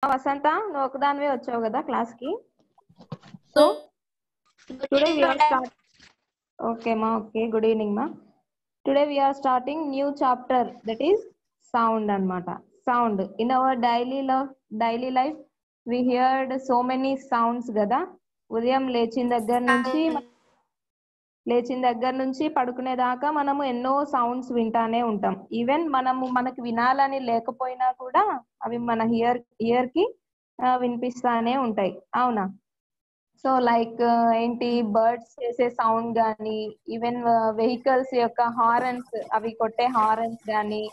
వసంత నువ్వు ఒకదానివే వచ్చావు కదా క్లాస్ కి. So today we are start okay మా ఓకే గుడ్ ఈవినింగ్ మా. Today we are starting new chapter that is sound అన్నమాట. Sound in our daily life we heard so many sounds కదా. ఉదయం లేచిన దగ్గర నుంచి పడుకునేదాకా మనము ఎన్నో సౌండ్స్ వింటానే ఉంటాం. ఈవెన్ మనకు వినాలని లేకపోయినా కూడా అవి మన ఇయర్ కి వినిపిస్తానే ఉంటాయి, అవునా? సో లైక్ ఏంటి, బర్డ్స్ చేసే సౌండ్ గానీ, ఈవెన్ వెహికల్స్ యొక్క హారన్స్, అవి కొట్టే హారన్స్ గానీ,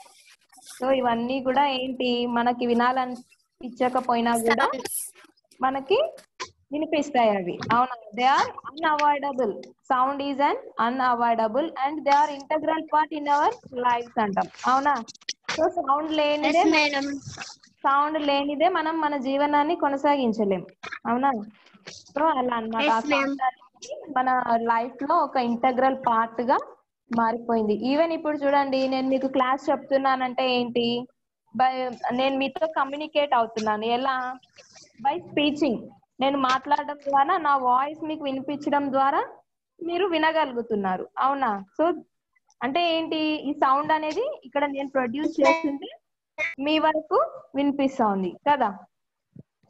సో ఇవన్నీ కూడా ఏంటి, మనకి వినాలనిపించకపోయినా కూడా మనకి వినిపిస్తాయి అవి, అవునా? They are unavoidable. Sound is అన్ unavoidable and they are integral part in our lives అంటాం, అవునా? సో సౌండ్ లేనిదే మనం మన జీవనాన్ని కొనసాగించలేం, అవునా? సో అలా అన్నమాట. ఆ సౌండ్ అనేది మన లైఫ్ లో ఒక ఇంటగ్రల్ పార్ట్ గా మారిపోయింది. ఈవెన్ ఇప్పుడు చూడండి, నేను మీకు క్లాస్ చెప్తున్నానంటే ఏంటి, బై నేను మీతో కమ్యూనికేట్ అవుతున్నాను. ఎలా? By speeching. నేను మాట్లాడడం ద్వారా నా వాయిస్ మీకు వినిపించడం ద్వారా మీరు వినగలుగుతున్నారు, అవునా? సో అంటే ఏంటి, ఈ సౌండ్ అనేది ఇక్కడ నేను ప్రొడ్యూస్ చేస్తుంటే మీ వరకు వినిపిస్తా ఉంది కదా.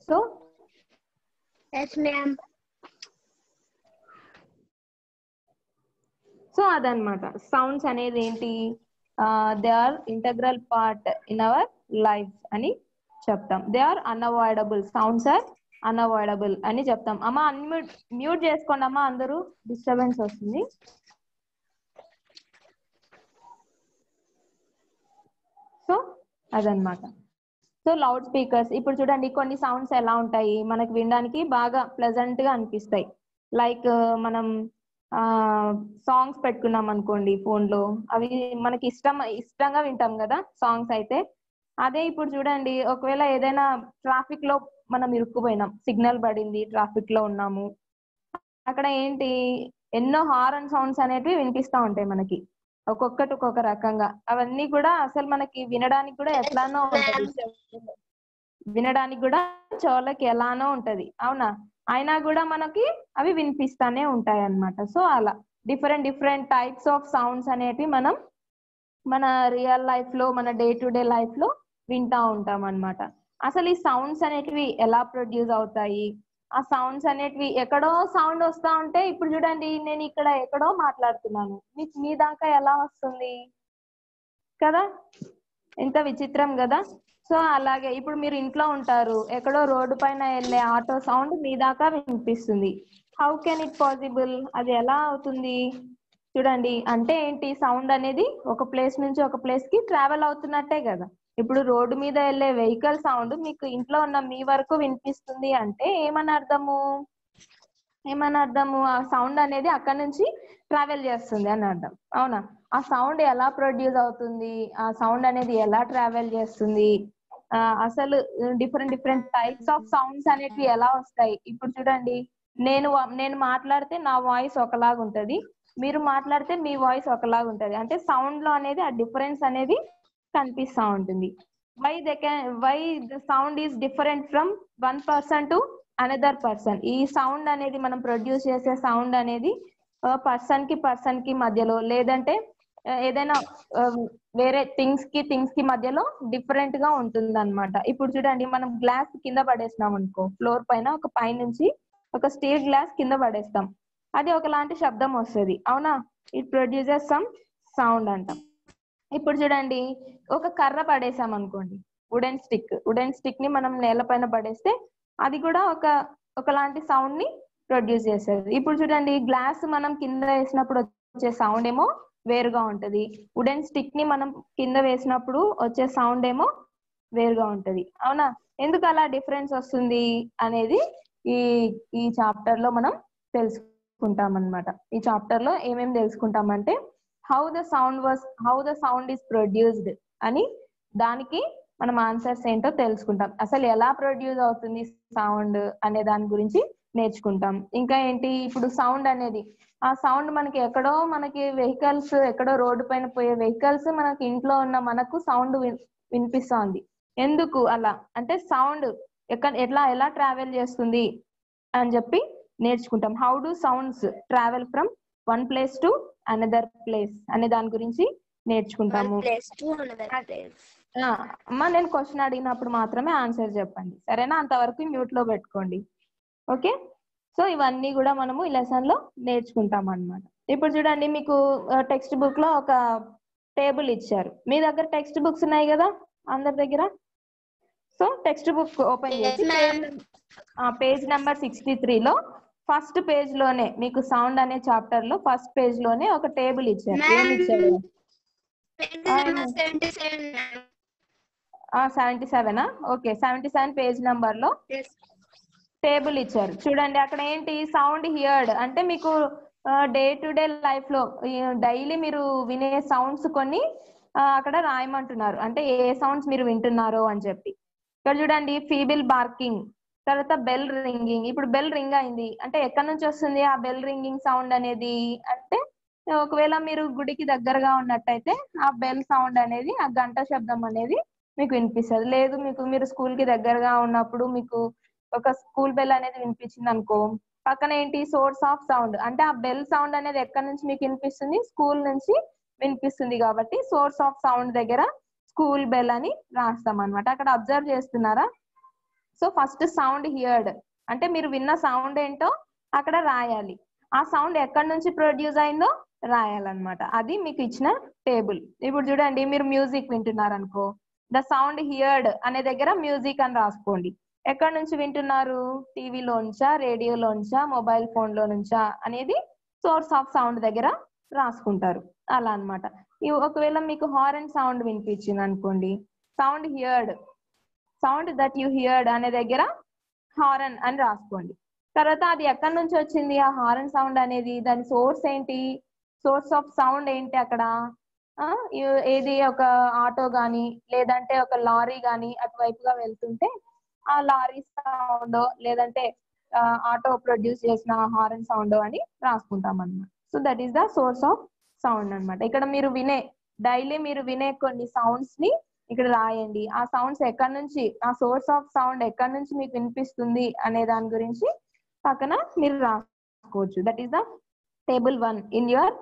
సో సో అదనమాట. సౌండ్స్ అనేది ఏంటి, they are integral part in our life అని చెప్తాం. They are unavoidable. Sounds are unavoidable అని చెప్తాం. అమ్మ మ్యూట్ చేసుకోండి అమ్మా, అందరూ డిస్టర్బెన్స్ వస్తుంది. సో అదనమాట. సో లౌడ్ స్పీకర్స్, ఇప్పుడు చూడండి కొన్ని సౌండ్స్ ఎలా ఉంటాయి, మనకి వినడానికి బాగా ప్లెజెంట్ గా అనిపిస్తాయి. లైక్ మనం సాంగ్స్ పెట్టుకున్నాం అనుకోండి ఫోన్ లో, అవి మనకి ఇష్టంగా వింటాం కదా సాంగ్స్ అయితే. అదే ఇప్పుడు చూడండి, ఒకవేళ ఏదైనా ట్రాఫిక్ లో మనం ఇరుక్కుపోయినాం, సిగ్నల్ పడింది, ట్రాఫిక్ లో ఉన్నాము, అక్కడ ఏంటి, ఎన్నో హారన్ సౌండ్స్ అనేటివి వినిపిస్తా ఉంటాయి మనకి, ఒక్కొక్కటి ఒక్కొక్క రకంగా. అవన్నీ కూడా అసలు మనకి వినడానికి కూడా ఎట్లానో ఉంటది, వినడానికి కూడా చెవులకి ఎలానో ఉంటది, అవునా? అయినా కూడా మనకి అవి వినిపిస్తానే ఉంటాయి అన్నమాట. సో అలా డిఫరెంట్ టైప్స్ ఆఫ్ సౌండ్స్ అనేటివి మనం మన రియల్ లైఫ్ లో, మన డే టు డే లైఫ్ లో వింటా ఉంటాం అన్నమాట. అసలు ఈ సౌండ్స్ అనేటివి ఎలా ప్రొడ్యూస్ అవుతాయి, ఆ సౌండ్స్ అనేటివి ఎక్కడో సౌండ్ వస్తా ఉంటే, ఇప్పుడు చూడండి నేను ఇక్కడ ఎక్కడో మాట్లాడుతున్నాను, మీకు మీ దాకా ఎలా వస్తుంది కదా, ఎంత విచిత్రం కదా. సో అలాగే ఇప్పుడు మీరు ఇంట్లో ఉంటారు, ఎక్కడో రోడ్డు పైన వెళ్ళే ఆటో సౌండ్ మీ దాకా వినిపిస్తుంది. How can it possible? అది ఎలా అవుతుంది చూడండి. అంటే ఏంటి, సౌండ్ అనేది ఒక ప్లేస్ నుంచి ఒక ప్లేస్ కి ట్రావెల్ అవుతున్నట్టే కదా. ఇప్పుడు రోడ్డు మీద వెళ్ళే వెహికల్ సౌండ్ మీకు ఇంట్లో ఉన్న మీ వరకు వినిపిస్తుంది అంటే ఏమని అర్థము, ఆ సౌండ్ అనేది అక్కడ నుంచి ట్రావెల్ చేస్తుంది అని అర్థం, అవునా? ఆ సౌండ్ ఎలా ప్రొడ్యూస్ అవుతుంది, ఆ సౌండ్ అనేది ఎలా ట్రావెల్ చేస్తుంది, అసలు డిఫరెంట్ టైప్స్ ఆఫ్ సౌండ్స్ అనేటివి ఎలా వస్తాయి. ఇప్పుడు చూడండి, నేను మాట్లాడితే నా వాయిస్ ఒకలాగా ఉంటది, మీరు మాట్లాడితే మీ వాయిస్ ఒకలాగా ఉంటది. అంటే సౌండ్ లో అనేది ఆ డిఫరెన్స్ అనేది కనిపిస్తా ఉంటుంది. Why the sound is different from one person to another person. ఈ సౌండ్ అనేది మనం ప్రొడ్యూస్ చేసే సౌండ్ అనేది పర్సన్ కి మధ్యలో, లేదంటే ఏదైనా వేరే థింగ్స్ కి మధ్యలో డిఫరెంట్ గా ఉంటుంది అనమాట. ఇప్పుడు చూడండి, మనం గ్లాస్ కింద పడేసినాం అనుకో, ఫ్లోర్ పైన ఒక పైనుంచి ఒక స్టీల్ గ్లాస్ కింద పడేస్తాం, అది ఒకలాంటి శబ్దం వస్తుంది, అవునా? ఇట్ ప్రొడ్యూసెస్ సమ్ సౌండ్ అంటాం. ఇప్పుడు చూడండి, ఒక కర్ర పడేసాం అనుకోండి, వుడెన్ స్టిక్ ని మనం నేలపైన పడేస్తే అది కూడా ఒకలాంటి సౌండ్ ని ప్రొడ్యూస్ చేస్తుంది. ఇప్పుడు చూడండి, గ్లాస్ మనం కింద వేసినప్పుడు వచ్చే సౌండ్ ఏమో వేరుగా ఉంటది, వుడెన్ స్టిక్ ని మనం కింద వేసినప్పుడు వచ్చే సౌండ్ ఏమో వేరుగా ఉంటది, అవునా? ఎందుకు అలా డిఫరెన్స్ వస్తుంది అనేది ఈ ఈ చాప్టర్ లో మనం తెలుసుకుంటాం అన్నమాట. ఈ చాప్టర్ లో ఏమేమి తెలుసుకుంటామంటే how the sound is produced అని, దానికి మనం ఆన్సర్స్ ఏంటో తెలుసుకుంటాం. అసలు ఎలా ప్రొడ్యూస్ అవుతుంది సౌండ్ అనే దాని గురించి నేర్చుకుంటాం. ఇంకా ఏంటి, ఇప్పుడు సౌండ్ అనేది, ఆ సౌండ్ మనకి వెహికల్స్, ఎక్కడో రోడ్డు పైన పోయే వెహికల్స్ మనకి ఇంట్లో ఉన్న మనకు సౌండ్ వినిపిస్తోంది. ఎందుకు అలా అంటే, సౌండ్ ఎలా ట్రావెల్ చేస్తుంది అని చెప్పి నేర్చుకుంటాం. How do sounds travel from one place to another place అనే దాని గురించి నేర్చుకుంటాము. అమ్మా నేను క్వశ్చన్ అడిగినప్పుడు మాత్రమే ఆన్సర్ చెప్పండి, సరేనా? అంతవరకు మ్యూట్ లో పెట్టుకోండి. ఓకే, సో ఇవన్నీ కూడా మనము ఈ లెసన్ లో నేర్చుకుంటాం అన్నమాట. ఇప్పుడు చూడండి, మీకు టెక్స్ట్ బుక్ లో ఒక టేబుల్ ఇచ్చారు. మీ దగ్గర టెక్స్ట్ బుక్స్ ఉన్నాయి కదా అందరి దగ్గర? సో టెక్స్ట్ బుక్ ఓపెన్ చేసి పేజ్ నెంబర్ 63 లో ఫస్ట్ పేజ్ లోనే మీకు సౌండ్ అనే చాప్టర్ లో ఫస్ట్ పేజ్ లోనే ఒక టేబుల్ ఇచ్చారు. ఏమి ఇచ్చారు? 77. ఓకే, 77 పేజ్ నెంబర్ లో టేబుల్ ఇచ్చారు. చూడండి, అక్కడ ఏంటి సౌండ్ హియర్డ్ అంటే మీకు డే టు డే లైఫ్ లో డైలీ మీరు వినే సౌండ్స్ కొన్ని అక్కడ రాయమంటున్నారు. అంటే ఏ సౌండ్స్ మీరు వింటున్నారో అని చెప్పి. ఇక్కడ చూడండి, ఫీబుల్ బార్కింగ్, తర్వాత బెల్ రింగింగ్. ఇప్పుడు బెల్ రింగ్ అయింది అంటే ఎక్కడి నుంచి వస్తుంది ఆ బెల్ రింగింగ్ సౌండ్ అనేది? అంటే ఒకవేళ మీరు గుడికి దగ్గరగా ఉన్నట్టయితే ఆ బెల్ సౌండ్ అనేది, ఆ గంట శబ్దం అనేది మీకు వినిపిస్తుంది. లేదు మీరు స్కూల్ కి దగ్గరగా ఉన్నప్పుడు మీకు ఒక స్కూల్ బెల్ అనేది వినిపించింది అనుకో, పక్కన ఏంటి సోర్స్ ఆఫ్ సౌండ్ అంటే ఆ బెల్ సౌండ్ అనేది ఎక్కడి నుంచి మీకు వినిపిస్తుంది? స్కూల్ నుంచి వినిపిస్తుంది. కాబట్టి సోర్స్ ఆఫ్ సౌండ్ దగ్గర స్కూల్ బెల్ అని రాస్తాం అనమాట. అక్కడ అబ్జర్వ్ చేస్తున్నారా? సో ఫస్ట్ సౌండ్ హియర్డ్ అంటే మీరు విన్న సౌండ్ ఏంటో అక్కడ రాయాలి. ఆ సౌండ్ ఎక్కడి నుంచి ప్రొడ్యూస్ అయిందో రాయాలన్నమాట. అది మీకు ఇచ్చిన టేబుల్. ఇప్పుడు చూడండి, మీరు మ్యూజిక్ వింటున్నారు అనుకో, ద సౌండ్ హియర్డ్ అనే దగ్గర మ్యూజిక్ అని రాసుకోండి. ఎక్కడి నుంచి వింటున్నారు? టీవీలోంచా, రేడియోలోంచా, మొబైల్ ఫోన్ లో నుంచా అనేది సోర్స్ ఆఫ్ సౌండ్ దగ్గర రాసుకుంటారు. అలా అన్నమాట. ఒకవేళ మీకు హారన్ సౌండ్ వినిపించింది అనుకోండి, sound heard, sound that you heard అనే దగ్గర హారన్ అని రాసుకోండి. తర్వాత అది ఎక్కడి నుంచి వచ్చింది ఆ హారన్ సౌండ్ అనేది? దాని సోర్స్ ఏంటి? సోర్స్ ఆఫ్ సౌండ్ ఏంటి అక్కడ? ఏది ఒక ఆటో గాని లేదంటే ఒక లారీ గాని అటువైపుగా వెళ్తుంటే ఆ లారీ సౌండ్ లేదంటే ఆటో ప్రొడ్యూస్ చేసిన హారన్ సౌండ్ అని రాసుకుంటాం అన్నమాట. So that is the source of sound అన్నమాట. ఇక్కడ మీరు డైలీ మీరు వినే కొన్ని సౌండ్స్ ని ఇక్కడ రాయండి. ఆ సౌండ్స్ ఎక్కడి నుంచి, ఆ సోర్స్ ఆఫ్ సౌండ్ ఎక్కడి నుంచి మీకు వినిపిస్తుంది అనే దాని గురించి పక్కన మీరు రాసుకోవచ్చు. That is the table 1 in your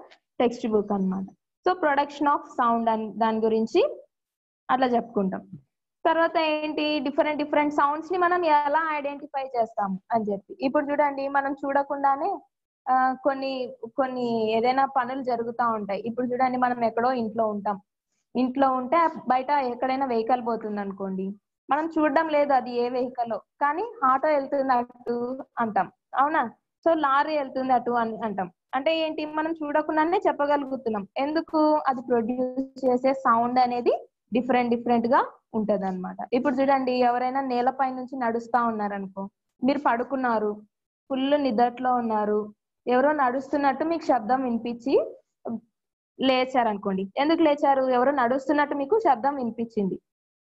text book అన్నమాట. సో ప్రొడక్షన్ ఆఫ్ సౌండ్ అని దాని గురించి అట్లా చెప్పుకుంటాం. తర్వాత ఏంటి, డిఫరెంట్ సౌండ్స్ ని మనం ఎలా ఐడెంటిఫై చేస్తాం అని చెప్పి. ఇప్పుడు చూడండి, మనం చూడకుండానే కొన్ని కొన్ని ఏదైనా పనులు జరుగుతూ ఉంటాయి. ఇప్పుడు చూడండి, మనం ఎక్కడో ఇంట్లో ఉంటే బయట ఎక్కడైనా వెహికల్ పోతుంది అనుకోండి, మనం చూడడం లేదు అది ఏ వెహికల్, కానీ ఆటో వెళ్తుంది అటు అంటాం, అవునా? సో లారీ వెళ్తుంది అటు అని అంటాం. అంటే ఏంటి, మనం చూడకుండానే చెప్పగలుగుతున్నాం. ఎందుకు? అది ప్రొడ్యూస్ చేసే సౌండ్ అనేది డిఫరెంట్ గా ఉంటది అనమాట. ఇప్పుడు చూడండి, ఎవరైనా నేలపై నుంచి నడుస్తా ఉన్నారనుకో, మీరు పడుకున్నారు, ఫుల్ నిద్రలో ఉన్నారు, ఎవరో నడుస్తున్నట్టు మీకు శబ్దం వినిపించి లేచారనుకోండి. ఎందుకు లేచారు? ఎవరో నడుస్తున్నట్టు మీకు శబ్దం వినిపించింది,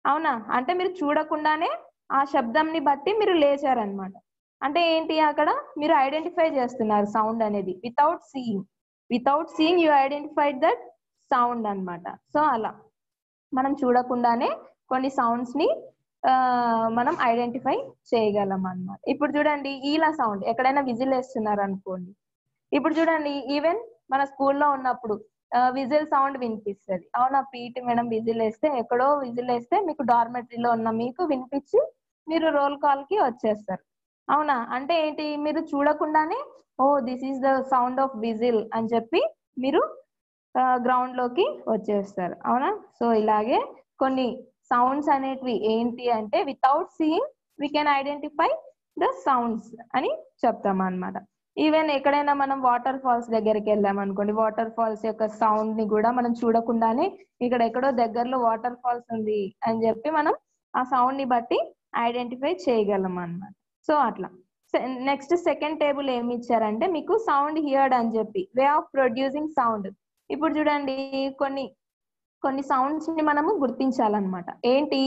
అవునా? అంటే మీరు చూడకుండానే ఆ శబ్దంని బట్టి మీరు లేచారనమాట. అంటే ఏంటి, అక్కడ మీరు ఐడెంటిఫై చేస్తున్నారు సౌండ్ అనేది. Without seeing you identified that sound అన్నమాట. సో అలా మనం చూడకుండానే కొన్ని సౌండ్స్ ని మనం ఐడెంటిఫై చేయగలం అన్నమాట. ఇప్పుడు చూడండి, ఈలా సౌండ్, ఎక్కడైనా విజిల్ వేస్తున్నారు అనుకోండి. ఇప్పుడు చూడండి, ఈవెన్ మన స్కూల్లో ఉన్నప్పుడు విజిల్ సౌండ్ వినిపిస్తుంది, అవునా? పీటీ మేడం విజిల్ వేస్తే, ఎక్కడో విజిల్ వేస్తే మీకు డార్మెటరీలో ఉన్న మీకు వినిపించి మీరు రోల్ కాల్ కి వచ్చేస్తారు, అవునా? అంటే ఏంటి, మీరు చూడకుండానే oh this is the sound of whistle అని చెప్పి మీరు గ్రౌండ్ లోకి వచ్చేస్తారు, అవునా? సో ఇలాగే కొన్ని సౌండ్స్ అనేటివి ఏంటి అంటే without seeing we can identify the sounds అని చెప్తాం అన్నమాట. ఈవెన్ ఎక్కడైనా మనం వాటర్ ఫాల్స్ దగ్గరికి వెళ్ళాం అనుకోండి, వాటర్ ఫాల్స్ యొక్క సౌండ్ ని కూడా మనం చూడకుండానే ఇక్కడ ఎక్కడో దగ్గరలో వాటర్ ఫాల్స్ ఉంది అని చెప్పి మనం ఆ సౌండ్ ని బట్టి ఐడెంటిఫై చేయగలం అన్నమాట. సో అట్లా నెక్స్ట్ సెకండ్ టేబుల్ ఏమి ఇచ్చారంటే మీకు సౌండ్ హియర్డ్ అని చెప్పి వే ఆఫ్ ప్రొడ్యూసింగ్ సౌండ్. ఇప్పుడు చూడండి, కొన్ని సౌండ్స్ ని మనము గుర్తించాలన్నమాట. ఏంటి,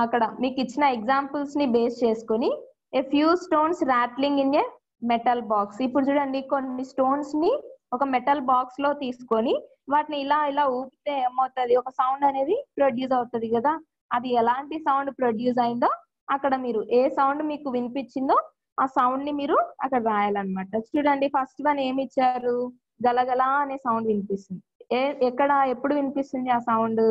అక్కడ మీకు ఇచ్చిన ఎగ్జాంపుల్స్ ని బేస్ చేసుకొని a few stones rattling in a metal box. ఇప్పుడు చూడండి, కొన్ని స్టోన్స్ ని ఒక మెటల్ బాక్స్ లో తీసుకొని వాటిని ఇలా ఊపితే ఏమవుతుంది, ఒక సౌండ్ అనేది ప్రొడ్యూస్ అవుతుంది కదా. అది ఎలాంటి సౌండ్ ప్రొడ్యూస్ అయిందో అక్కడ మీరు ఏ సౌండ్ మీకు వినిపించిందో ఆ సౌండ్ ని మీరు అక్కడ రాయాలన్నమాట. చూడండి ఫస్ట్ వన్ ఏమి ఇచ్చారు, గలగల అనే సౌండ్ వినిపిస్తుంది. ఎక్కడ ఎప్పుడు వినిపిస్తుంది ఆ sound?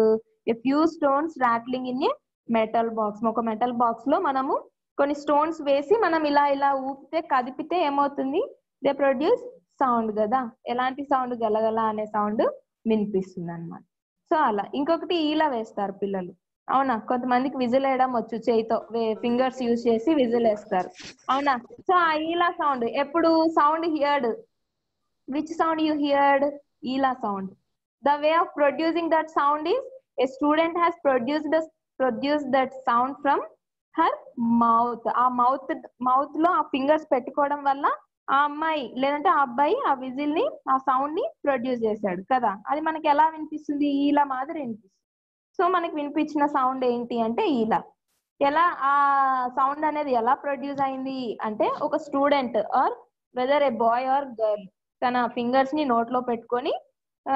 A few stones rattling in a metal box. ఒక మెటల్ బాక్స్ లో మనము కొన్ని స్టోన్స్ వేసి మనం ఇలా ఇలా ఊపితే కదిపితే ఏమవుతుంది? దే ప్రొడ్యూస్ సౌండ్ కదా. ఎలాంటి సౌండ్? గలగల అనే సౌండ్ వినిపిస్తుంది అన్నమాట. సో అలా. ఇంకొకటి ఈలా వేస్తారు పిల్లలు, అవునా? కొంతమందికి విజిల్ వేయడం వచ్చు, చేయితో ఫింగర్స్ యూజ్ చేసి విజిల్ వేస్తారు, అవునా? సో ఆ ఈలా సౌండ్ ఎప్పుడు sound heard? Which sound you heard? ఈలా sound. The way of producing that sound is a student has produced that sound from her mouth. ఆ మౌత్ లో ఆ ఫింగర్స్ పెట్టుకోవడం వల్ల ఆ అమ్మాయి లేదంటే ఆ అబ్బాయి ఆ విజిల్ ని ఆ సౌండ్ ని ప్రొడ్యూస్ చేశాడు కదా. అది మనకి ఎలా వినిపిస్తుంది? ఈలా మాదిరి వినిపిస్తుంది. సో మనకి వినిపించిన సౌండ్ ఏంటి అంటే ఈలా. ఎలా ఆ సౌండ్ అనేది ఎలా ప్రొడ్యూస్ అయింది అంటే ఒక student or whether a boy or girl తన ఫింగర్స్ ని నోట్లో పెట్టుకొని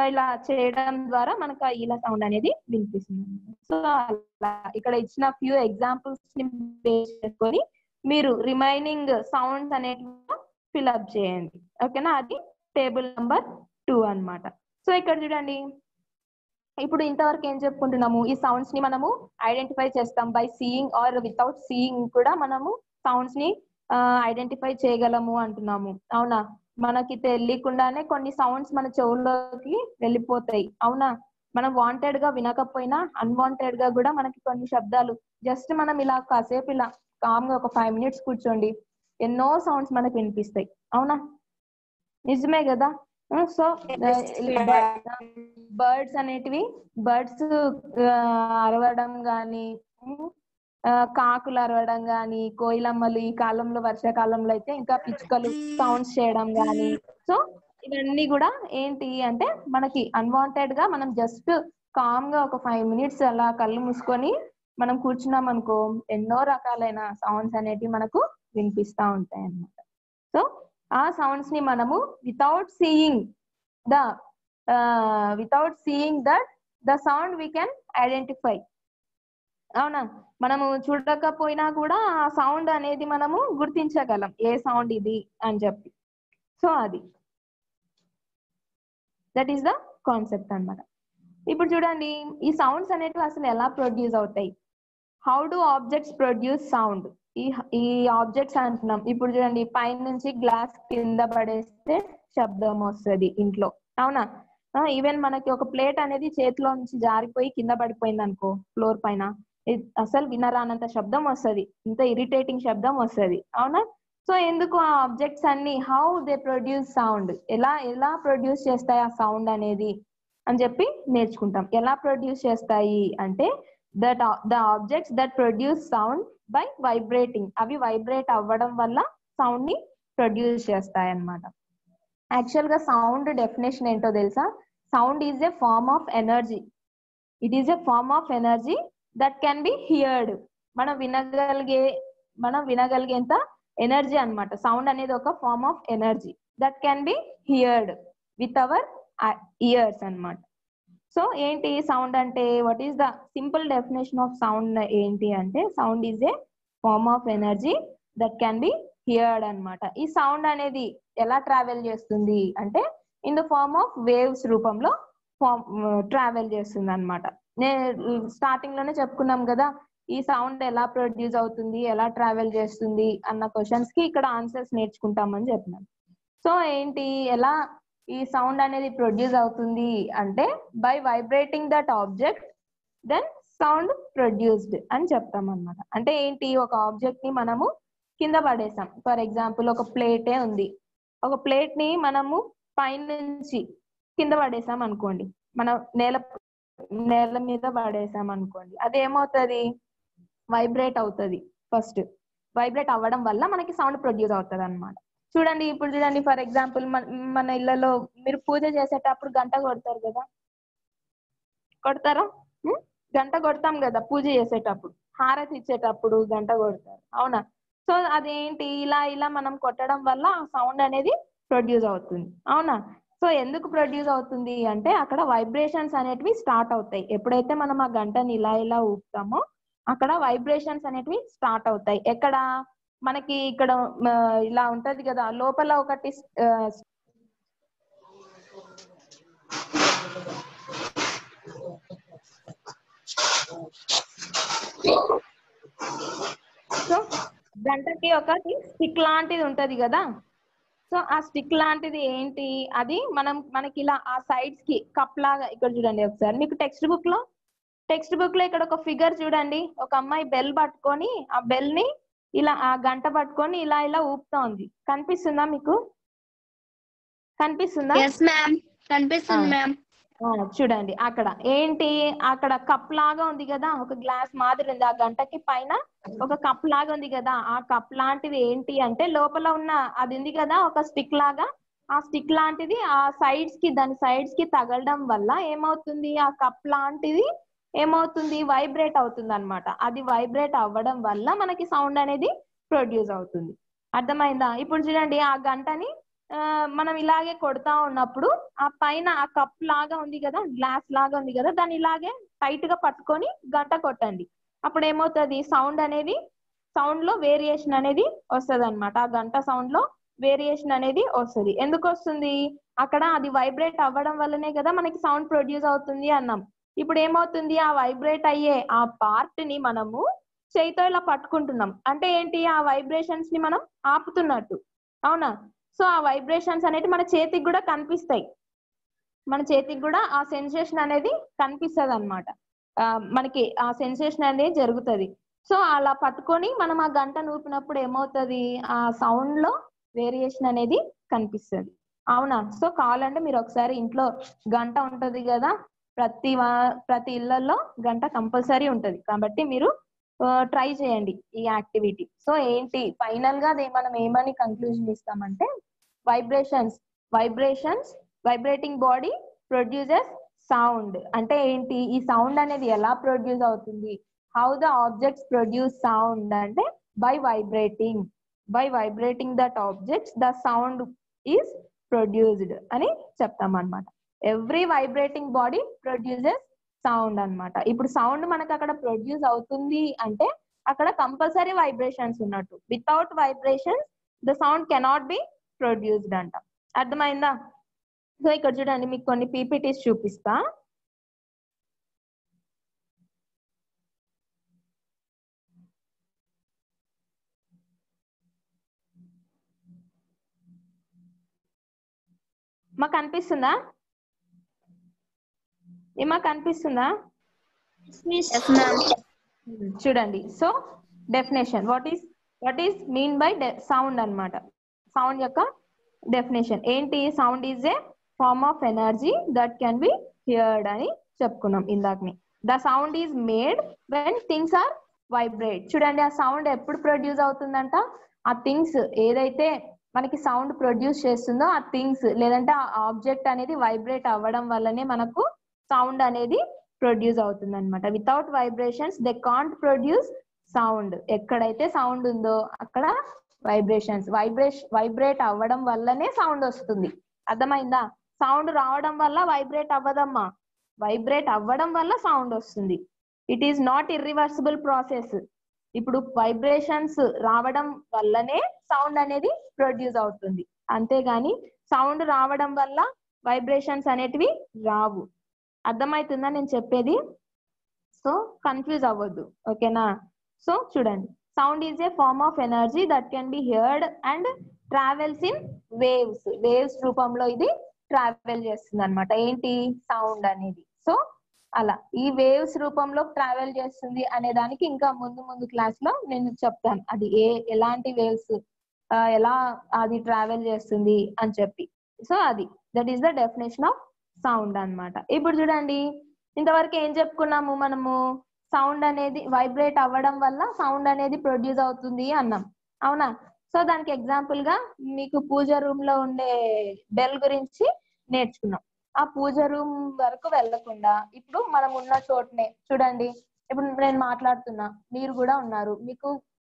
ఇలా చేయడం ద్వారా మనకు ఆ ఈలా సౌండ్ అనేది వినిపిస్తుంది. సో అలా ఇక్కడ ఇచ్చిన ఫ్యూ ఎగ్జాంపుల్స్ ని బేస్ చేసుకొని మీరు రిమైనింగ్ సౌండ్స్ అనేవి ఫిల్అప్ చేయండి, ఓకేనా? అది టేబుల్ నెంబర్ 2 అన్నమాట. సో ఇక్కడ చూడండి, ఇప్పుడు ఇంతవరకు ఏం చెప్పుకుంటున్నాము? ఈ సౌండ్స్ ని మనము ఐడెంటిఫై చేస్తాం by seeing or without seeing కూడా మనము సౌండ్స్ ని ఐడెంటిఫై చేయగలము అంటున్నాము, అవునా? మనకి తెలియకుండానే కొన్ని సౌండ్స్ మన చెవుల్లోకి వెళ్ళిపోతాయి, అవునా? మనం వాంటెడ్ గా వినకపోయినా అన్వాంటెడ్ గా కూడా మనకి కొన్ని శబ్దాలు జస్ట్ మనం ఇలా కాసేపు ఇలా కామ్ గా ఒక 5 minutes కూర్చోండి, ఎన్నో సౌండ్స్ మనకు వినిపిస్తాయి, అవునా? నిజమే కదా. సో బర్డ్స్ అనేటివి అరవడం గాని, కాకులు అరవడం గాని, కోయిలమ్మలు ఈ కాలంలో వర్షాకాలంలో అయితే ఇంకా పిచ్చుకలు సౌండ్స్ చేయడం గాని, సో ఇవన్నీ కూడా ఏంటి అంటే మనకి అన్వాంటెడ్ గా మనం జస్ట్ కామ్ గా ఒక 5 minutes అలా కళ్ళు మూసుకొని మనం కూర్చున్నాం అనుకో, ఎన్నో రకాలైన సౌండ్స్ అనేటివి మనకు వినిపిస్తా ఉంటాయి అన్నమాట. సో ఆ సౌండ్స్ ని మనము without seeing that the sound we can identify, అవునా? మనము చూడకపోయినా కూడా ఆ సౌండ్ అనేది మనము గుర్తించగలం, ఏ సౌండ్ ఇది అని చెప్పి. సో అది దట్ ఈస్ ద కాన్సెప్ట్ అన్నమాట. ఇప్పుడు చూడండి, ఈ సౌండ్స్ అనేటివి అసలు ఎలా ప్రొడ్యూస్ అవుతాయి? How do objects produce sound? ఈ ఆబ్జెక్ట్స్ అంటున్నాం. ఇప్పుడు చూడండి, పైన నుంచి గ్లాస్ కింద పడేస్తే శబ్దం వస్తుంది ఇంట్లో, అవునా? ఈవెన్ మనకి ఒక ప్లేట్ అనేది చేతిలో నుంచి జారిపోయి కింద పడిపోయింది అనుకో ఫ్లోర్ పైన, అసలు వినరానంత శబ్దం వస్తుంది, ఇంత ఇరిటేటింగ్ శబ్దం వస్తుంది, అవునా? సో ఎందుకు ఆ ఆబ్జెక్ట్స్ అన్ని హౌ దే ప్రొడ్యూస్ సౌండ్, ఎలా ప్రొడ్యూస్ చేస్తాయి ఆ సౌండ్ అనేది అని చెప్పి నేర్చుకుంటాం. ఎలా ప్రొడ్యూస్ చేస్తాయి అంటే the objects that produce sound by vibrating. అవి వైబ్రేట్ అవ్వడం వల్ల సౌండ్ ని ప్రొడ్యూస్ చేస్తాయి అన్నమాట. యాక్చువల్ గా సౌండ్ డెఫినేషన్ ఏంటో తెలుసా? Sound is a form of energy. It is a form of energy that can be heard. మనం వినగలిగేంత ఎనర్జీ అన్నమాట. సౌండ్ అనేది ఒక form of energy that can be heard with our ears అన్నమాట. So ఏంటి sound అంటే? What is the simple definition of sound ఏంటి అంటే, sound is a form of energy that can be heard అన్నమాట. ఈ సౌండ్ అనేది ఎలా ట్రావెల్ చేస్తుంది అంటే in the form of waves రూపంలో ట్రావెల్ చేస్తుంది అన్నమాట. స్టార్టింగ్ లోనే చెప్పుకున్నాం కదా, ఈ సౌండ్ ఎలా ప్రొడ్యూస్ అవుతుంది, ఎలా ట్రావెల్ చేస్తుంది అన్న క్వశ్చన్స్ కి ఇక్కడ ఆన్సర్స్ నేర్చుకుంటామని చెప్పినాం. సో ఏంటి, ఎలా ఈ సౌండ్ అనేది ప్రొడ్యూస్ అవుతుంది అంటే by vibrating that object then sound produced అని చెప్తాం అన్నమాట. అంటే ఏంటి, ఒక ఆబ్జెక్ట్ ని మనము కింద పడేసాం. ఫర్ ఎగ్జాంపుల్ ఒక ప్లేటే ఉంది, ఒక ప్లేట్ ని మనము పైనుంచి కింద పడేసాం అనుకోండి, మనం నేల మీద పడేసాం అనుకోండి, అది ఏమవుతుంది? వైబ్రేట్ అవుతుంది. ఫస్ట్ వైబ్రేట్ అవ్వడం వల్ల మనకి సౌండ్ ప్రొడ్యూస్ అవుతుంది అన్నమాట. చూడండి, ఇప్పుడు చూడండి, ఫర్ ఎగ్జాంపుల్ మన ఇళ్లలో మీరు పూజ చేసేటప్పుడు గంట కొడతారు కదా, కొడతారా? గంట కొడతాం కదా పూజ చేసేటప్పుడు, హారతి ఇచ్చేటప్పుడు గంట కొడతారు, అవునా? సో అదేంటి, ఇలా మనం కొట్టడం వల్ల ఆ సౌండ్ అనేది ప్రొడ్యూస్ అవుతుంది, అవునా? సో ఎందుకు ప్రొడ్యూస్ అవుతుంది అంటే అక్కడ వైబ్రేషన్స్ అనేటివి స్టార్ట్ అవుతాయి. ఎప్పుడైతే మనం ఆ గంటని ఇలా ఊపుతామో అక్కడ వైబ్రేషన్స్ అనేటివి స్టార్ట్ అవుతాయి. ఎక్కడ మనకి ఇక్కడ ఇలా ఉంటది కదా, లోపల ఒకటి సో గంటకి ఒకటి స్టిక్ లాంటిది ఉంటది కదా, సో ఆ స్టిక్ లాంటిది ఏంటి, అది మనకి ఇలా ఆ సైడ్స్ కి కప్ లాగా, ఇక్కడ చూడండి ఒకసారి మీకు టెక్స్ట్ బుక్ లో ఇక్కడ ఒక ఫిగర్ చూడండి, ఒక అమ్మాయి బెల్ పట్టుకొని ఆ బెల్ ని ఇలా ఆ గంట పట్టుకొని ఇలా ఇలా ఊపుతా ఉంది. కనిపిస్తుందా మీకు? కనిపిస్తుందా? కనిపిస్తుంది మ్యామ్. చూడండి అక్కడ ఏంటి, అక్కడ కప్ లాగా ఉంది కదా, ఒక గ్లాస్ మాదిరి ఉంది, ఆ గంటకి పైన ఒక కప్ లాగా ఉంది కదా, ఆ కప్ లాంటిది ఏంటి అంటే లోపల ఉన్న అది ఉంది కదా ఒక స్టిక్ లాగా, ఆ స్టిక్ లాంటిది ఆ సైడ్స్ కి, దాని సైడ్స్ కి తగలడం వల్ల ఏమవుతుంది, ఆ కప్ లాంటిది ఏమవుతుంది, వైబ్రేట్ అవుతుంది అనమాట. అది వైబ్రేట్ అవ్వడం వల్ల మనకి సౌండ్ అనేది ప్రొడ్యూస్ అవుతుంది. అర్థమైందా? ఇప్పుడు చూడండి ఆ గంటని మనం ఇలాగే కొడతా ఉన్నప్పుడు ఆ పైన ఆ కప్ లాగా ఉంది కదా, గ్లాస్ లాగా ఉంది కదా, దాన్ని ఇలాగే టైట్ గా పట్టుకొని గంట కొట్టండి. అప్పుడు ఏమవుతుంది, సౌండ్ లో వేరియేషన్ అనేది వస్తుంది అనమాట. ఆ గంట సౌండ్ లో వేరియేషన్ అనేది వస్తుంది. ఎందుకు వస్తుంది, అక్కడ అది వైబ్రేట్ అవ్వడం వల్లనే కదా మనకి సౌండ్ ప్రొడ్యూస్ అవుతుంది అన్నాం. ఇప్పుడు ఏమవుతుంది, ఆ వైబ్రేట్ అయ్యే ఆ పార్ట్ ని మనము చేయితో ఇలా పట్టుకుంటున్నాం అంటే ఏంటి, ఆ వైబ్రేషన్స్ ని మనం ఆపుతున్నట్టు, అవునా? సో ఆ వైబ్రేషన్స్ అనేవి మన చేతికి కూడా కనిపిస్తాయి, మన చేతికి కూడా ఆ సెన్సేషన్ అనేది కనిపిస్తుంది అనమాట. మనకి ఆ సెన్సేషన్ అనేది జరుగుతుంది. సో అలా పట్టుకొని మనం ఆ గంట నూపినప్పుడు ఏమవుతుంది, ఆ సౌండ్ లో వేరియేషన్ అనేది కనిపిస్తుంది, అవునా? సో కావాలంటే మీరు ఒకసారి ఇంట్లో గంట ఉంటది కదా, ప్రతి ఇళ్లలో గంట కంపల్సరీ ఉంటది, కాబట్టి మీరు ట్రై చేయండి ఈ యాక్టివిటీ. సో ఏంటి ఫైనల్ గా మనం ఏమని కంక్లూజన్ ఇస్తామంటే, వైబ్రేటింగ్ బాడీ ప్రొడ్యూసెస్ సౌండ్. అంటే ఏంటి, ఈ సౌండ్ అనేది ఎలా ప్రొడ్యూస్ అవుతుంది, how the objects produce sound అంటే by vibrating that objects the sound is produced అని చెప్తాం అనమాట. Every vibrating body produces sound అన్నమాట. ఇప్పుడు సౌండ్ మనకు అక్కడ ప్రొడ్యూస్ అవుతుంది అంటే అక్కడ కంపల్సరీ వైబ్రేషన్స్ ఉన్నట్టు. Without vibrations the sound cannot be produced అంట. అర్థమైందా? సో ఇక్కడ చూడండి మీకు కొన్ని పీపీటీస్ చూపిస్తా. మాకు అనిపిస్తుందా? ఏమాకు అనిపిస్తుందా? చూడండి. So definition, what is mean by sound అన్నమాట. సౌండ్ యొక్క డెఫినేషన్ ఏంటి, sound is a form of energy that can be heard అని చెప్పుకున్నాం ఇందాకని. The sound is made when things are vibrate. చూడండి ఆ సౌండ్ ఎప్పుడు ప్రొడ్యూస్ అవుతుందంట, ఆ థింగ్స్ ఏదైతే మనకి సౌండ్ ప్రొడ్యూస్ చేస్తుందో ఆ థింగ్స్ లేదంటే ఆ ఆబ్జెక్ట్ అనేది వైబ్రేట్ అవ్వడం వల్లనే మనకు సౌండ్ అనేది ప్రొడ్యూస్ అవుతుంది అనమాట. Without vibrations they can't produce sound. ఎక్కడైతే సౌండ్ ఉందో అక్కడ వైబ్రేట్ అవ్వడం వల్లనే సౌండ్ వస్తుంది. అర్థమైందా? సౌండ్ రావడం వల్ల వైబ్రేట్ అవ్వదమ్మా, వైబ్రేట్ అవ్వడం వల్ల సౌండ్ వస్తుంది. It is not irreversible process. ఇప్పుడు వైబ్రేషన్స్ రావడం వల్లనే సౌండ్ అనేది ప్రొడ్యూస్ అవుతుంది, అంతేగాని సౌండ్ రావడం వల్ల వైబ్రేషన్స్ అనేటివి రావు. అర్థమవుతుందా నేను చెప్పేది? సో కన్ఫ్యూజ్ అవ్వద్దు, ఓకేనా? సో చూడండి, sound is a form of energy that can be heard and travels in waves రూపంలో ఇది ట్రావెల్ చేస్తుంది అనమాట. ఏంటి సౌండ్ అనేది. సో అలా ఈ వేవ్స్ రూపంలో ట్రావెల్ చేస్తుంది అనే దానికి ఇంకా ముందు క్లాస్ లో నేను చెప్తాను, అది ఎలాంటి వేవ్స్ ఎలా అది ట్రావెల్ చేస్తుంది అని చెప్పి. సో అది that is the definition of sound అన్నమాట. ఇప్పుడు చూడండి, ఇంతవరకు ఏం చెప్పుకున్నాము మనము, సౌండ్ అనేది వైబ్రేట్ అవ్వడం వల్ల సౌండ్ అనేది ప్రొడ్యూస్ అవుతుంది అన్నాం, అవునా? సో దానికి ఎగ్జాంపుల్ గా మీకు పూజ రూమ్ లో ఉండే బెల్ గురించి నేర్చుకున్నాం. ఆ పూజ రూమ్ వరకు వెళ్లకుండా ఇప్పుడు మనం ఉన్న చోటనే చూడండి, ఇప్పుడు నేను మాట్లాడుతున్నా, మీరు కూడా ఉన్నారు,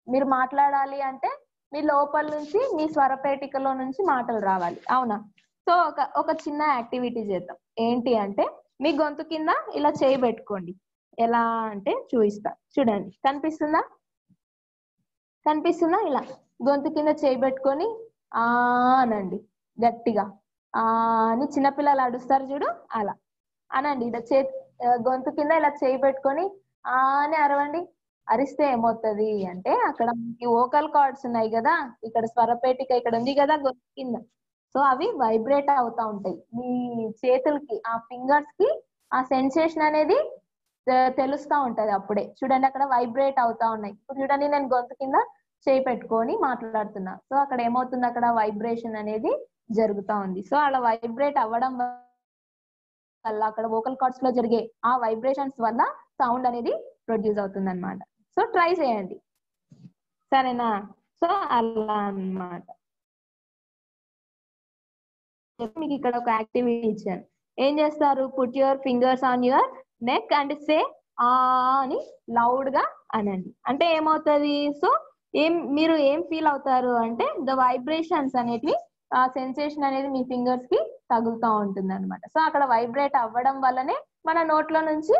మీరు మాట్లాడాలి అంటే మీ లోపల నుంచి మీ స్వరపేటికలో నుంచి మాటలు రావాలి, అవునా? సో ఒక చిన్న యాక్టివిటీ చేద్దాం. ఏంటి అంటే మీ గొంతు కింద ఇలా చేయి పెట్టుకోండి. ఎలా అంటే చూపిస్తా చూడండి. కనిపిస్తుందా ఇలా గొంతు కింద చేయి పెట్టుకొని ఆ అనండి గట్టిగా. అని చిన్నపిల్లలు అడుస్తారు చూడు అలా అనండి. ఇలా గొంతు కింద ఇలా చేయి పెట్టుకొని అని అరవండి. అరిస్తే ఏమవుతుంది అంటే అక్కడ మనకి వోకల్ కార్డ్స్ ఉన్నాయి కదా, ఇక్కడ స్వరపేటిక ఇక్కడ ఉంది కదా గొంతు కింద. సో అవి వైబ్రేట్ అవుతా ఉంటాయి. మీ చేతులకి ఆ ఫింగర్స్ కి ఆ సెన్సేషన్ అనేది తెలుస్తా ఉంటది. అప్పుడే చూడండి అక్కడ వైబ్రేట్ అవుతా ఉన్నాయి. ఇప్పుడు చూడండి నేను గొంతు కింద చేయి పెట్టుకొని మాట్లాడుతున్నా. సో అక్కడ ఏమవుతుంది, అక్కడ వైబ్రేషన్ అనేది జరుగుతా ఉంది. సో అలా వైబ్రేట్ అవ్వడం వల్ల అక్కడ వోకల్ కార్డ్స్ లో జరిగే ఆ వైబ్రేషన్స్ వల్ల సౌండ్ అనేది ప్రొడ్యూస్ అవుతుంది అనమాట. సో ట్రై చేయండి సరేనా. సో అలా అన్నమాట. మీకు ఇక్కడ ఒక యాక్టివిటీ ఇచ్చాను. ఏం చేస్తారు, put your fingers on your neck and say అని లౌడ్ గా అనండి. అంటే ఏమవుతుంది, సో మీరు ఏం ఫీల్ అవుతారు అంటే ద వైబ్రేషన్స్ అనేటివి ఆ సెన్సేషన్ అనేది మీ ఫింగర్స్ కి తగులుతూ ఉంటుంది అనమాట. సో అక్కడ వైబ్రేట్ అవ్వడం వల్లనే మన నోట్లో నుంచి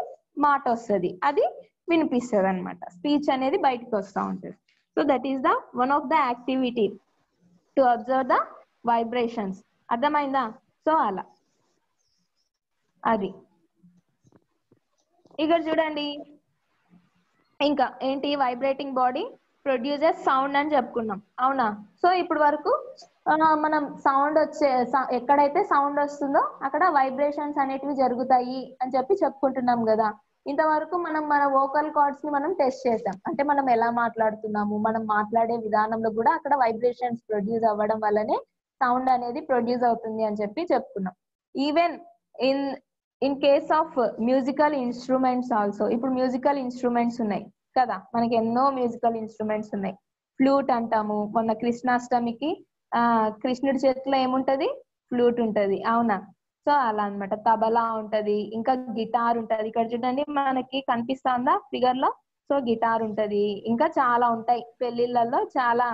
మాట వస్తుంది, అది వినిపిస్తుంది అనమాట. స్పీచ్ అనేది బయటకు వస్తూ ఉంటుంది. So that is the one of the activity to observe the vibrations. అర్థమైందా. సో అలా అది ఇక్కడ చూడండి. ఇంకా ఏంటి, వైబ్రేటింగ్ బాడీ ప్రొడ్యూసెస్ సౌండ్ అని చెప్పుకున్నాం అవునా. సో ఇప్పుడు వరకు మనం సౌండ్ ఎక్కడైతే సౌండ్ వస్తుందో అక్కడ వైబ్రేషన్స్ అనేటివి జరుగుతాయి అని చెప్పుకుంటున్నాం కదా. ఇంతవరకు మనం మన వోకల్ కార్డ్స్ ని మనం టెస్ట్ చేసాం. అంటే మనం ఎలా మాట్లాడుతున్నాము, మనం మాట్లాడే విధానంలో కూడా అక్కడ వైబ్రేషన్స్ ప్రొడ్యూస్ అవ్వడం వల్లనే సౌండ్ అనేది ప్రొడ్యూస్ అవుతుంది అని చెప్పుకున్నాం. Even in case of musical instruments also. ఇప్పుడు మ్యూజికల్ ఇన్స్ట్రుమెంట్స్ ఉన్నాయి కదా, మనకి ఎన్నో మ్యూజికల్ ఇన్స్ట్రుమెంట్స్ ఉన్నాయి. ఫ్లూట్ అంటాము. మొన్న కృష్ణాష్టమికి కృష్ణుడి చేతిలో ఏముంటది, ఫ్లూట్ ఉంటది అవునా. సో అలా అన్నమాట. తబలా ఉంటది, ఇంకా గిటార్ ఉంటది. ఇక్కడ చూడండి మనకి కనిపిస్తుందా ఫిగర్ లో. సో గిటార్ ఉంటది, ఇంకా చాలా ఉంటాయి. పెళ్లిళ్ళల్లో చాలా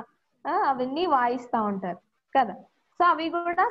అవన్నీ వాయిస్తా ఉంటారు కదా. సో అవి కూడా